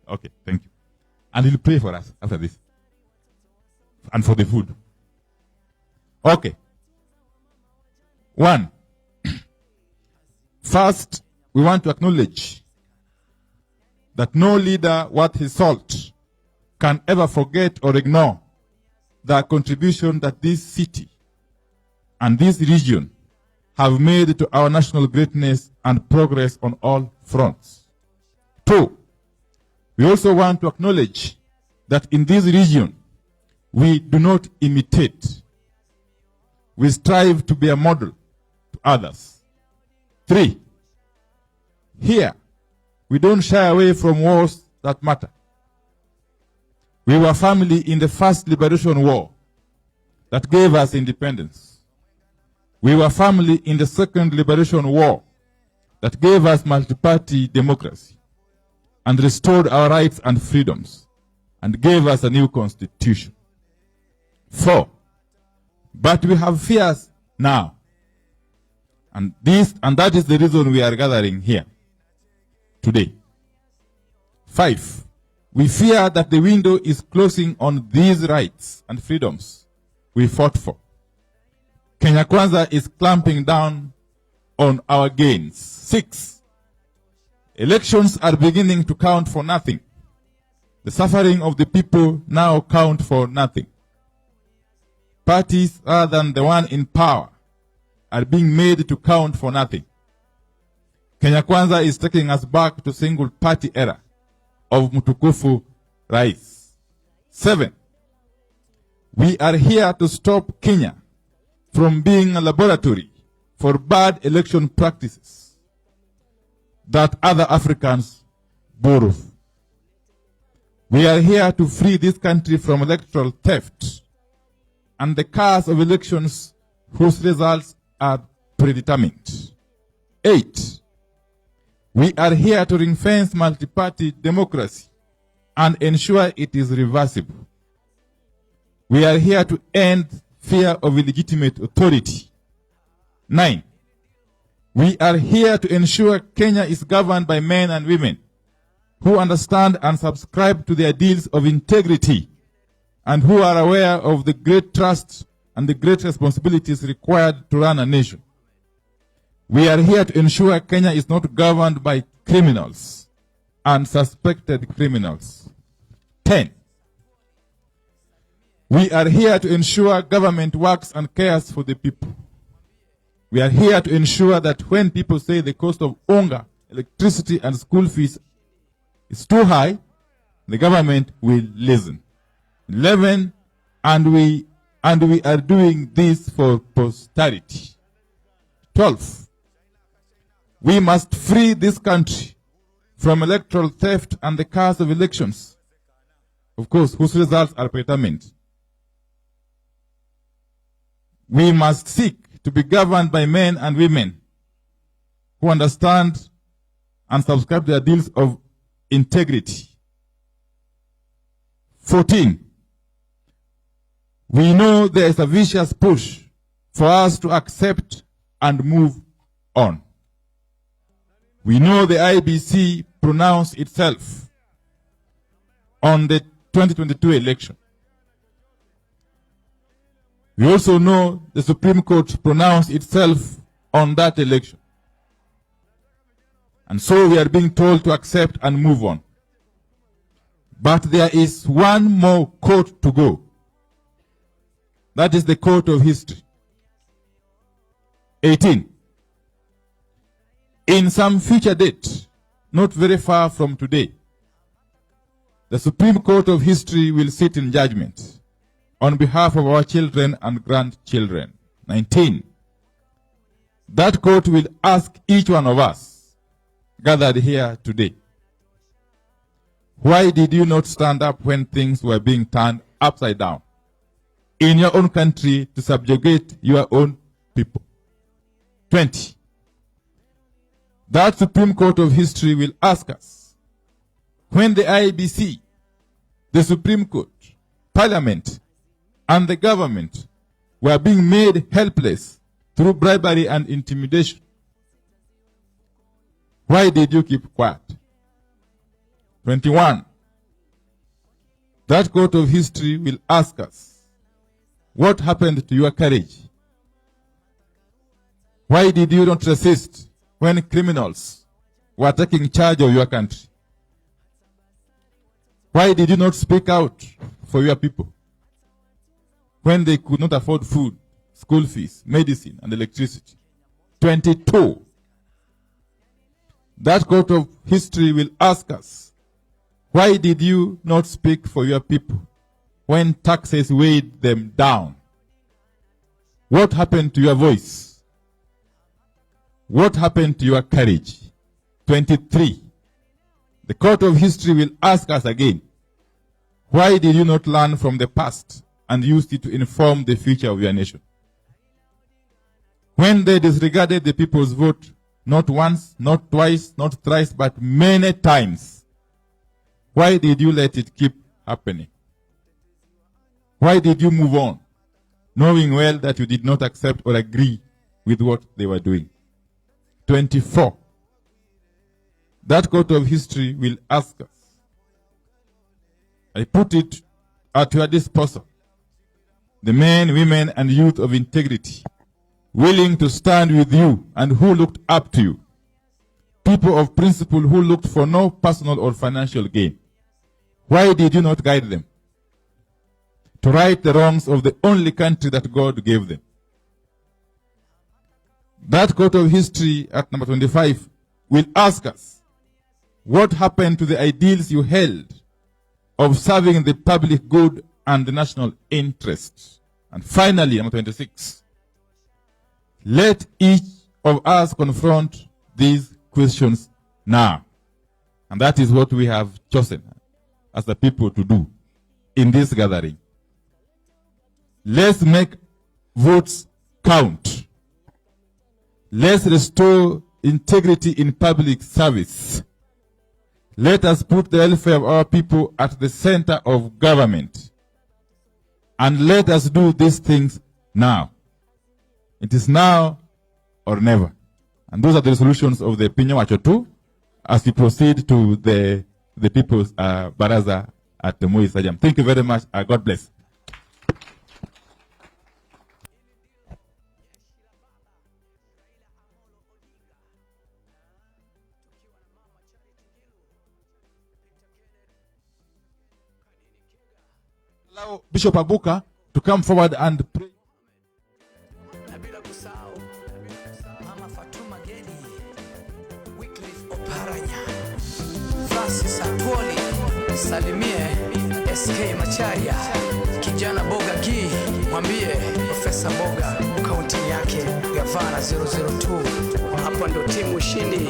Okay, thank you. And he'll pray for us after this. And for the food. Okay. 1. First, we want to acknowledge that no leader worth his salt can ever forget or ignore the contribution that this city and this region have made to our national greatness and progress on all fronts. 2. We also want to acknowledge that in this region, we do not imitate. We strive to be a model to others. 3. Here, we don't shy away from wars that matter. We were family in the first liberation war that gave us independence. We were family in the second liberation war that gave us multi-party democracy and restored our rights and freedoms and gave us a new constitution. 4. But we have fears now. And that is the reason we are gathering here today. 5. We fear that the window is closing on these rights and freedoms we fought for. Kenya Kwanza is clamping down on our gains. 6. Elections are beginning to count for nothing. The suffering of the people now count for nothing. Parties other than the one in power are being made to count for nothing. Kenya Kwanza is taking us back to single party era of Mtukufu Rais. 7. We are here to stop Kenya from being a laboratory for bad election practices that other Africans borrow. We are here to free this country from electoral theft and the chaos of elections whose results are predetermined. 8. We are here to ring-fence multi-party democracy and ensure it is reversible. We are here to end fear of illegitimate authority. 9. We are here to ensure Kenya is governed by men and women who understand and subscribe to the ideals of integrity and who are aware of the great trust and the great responsibilities required to run a nation. We are here to ensure Kenya is not governed by criminals and suspected criminals. 10. We are here to ensure government works and cares for the people. We are here to ensure that when people say the cost of unga, electricity, and school fees is too high, the government will listen. 11. And we are doing this for posterity. 12. We must free this country from electoral theft and the chaos of elections, of course, whose results are predetermined. We must seek to be governed by men and women who understand and subscribe to the ideals of integrity. 14. We know there is a vicious push for us to accept and move on. We know the IBC pronounced itself on the 2022 election. We also know the Supreme Court pronounced itself on that election. And so we are being told to accept and move on. But there is one more court to go. That is the court of history. 18. In some future date, not very far from today, the Supreme Court of History will sit in judgment on behalf of our children and grandchildren. 19. That court will ask each one of us gathered here today, why did you not stand up when things were being turned upside down in your own country to subjugate your own people? 20. That Supreme Court of History will ask us, when the IBC, the Supreme Court, Parliament, and the government were being made helpless through bribery and intimidation, why did you keep quiet? 21. That court of history will ask us, what happened to your courage? Why did you not resist when criminals were taking charge of your country? Why did you not speak out for your people when they could not afford food, school fees, medicine, and electricity? 22. That court of history will ask us, why did you not speak for your people when taxes weighed them down? What happened to your voice? What happened to your courage? 23. The court of history will ask us again, why did you not learn from the past and use it to inform the future of your nation? When they disregarded the people's vote, not once, not twice, not thrice, but many times, why did you let it keep happening? Why did you move on, knowing well that you did not accept or agree with what they were doing? 24. That court of history will ask us, I put it at your disposal, the men, women, and youth of integrity, willing to stand with you and who looked up to you, people of principle who looked for no personal or financial gain. Why did you not guide them to right the wrongs of the only country that God gave them? That court of history at number 25 will ask us, what happened to the ideals you held of serving the public good and the national interest? And finally, number 26, let each of us confront these questions now. And that is what we have chosen as the people to do in this gathering. Let's make votes count. Let's restore integrity in public service. Let us put the welfare of our people at the center of government. And let us do these things now. It is now or never. And those are the resolutions of the Pinya Wachotu as we proceed to the People's Baraza at the Moi Stadium. Thank you very much. God bless. Allow Bishop Abuka to come forward and pray. Salimie SK Macharia, kijana Boga Gi, mwambie Profesa Boga kaunti yake gavana 002. Hapo ndo timu ushindi.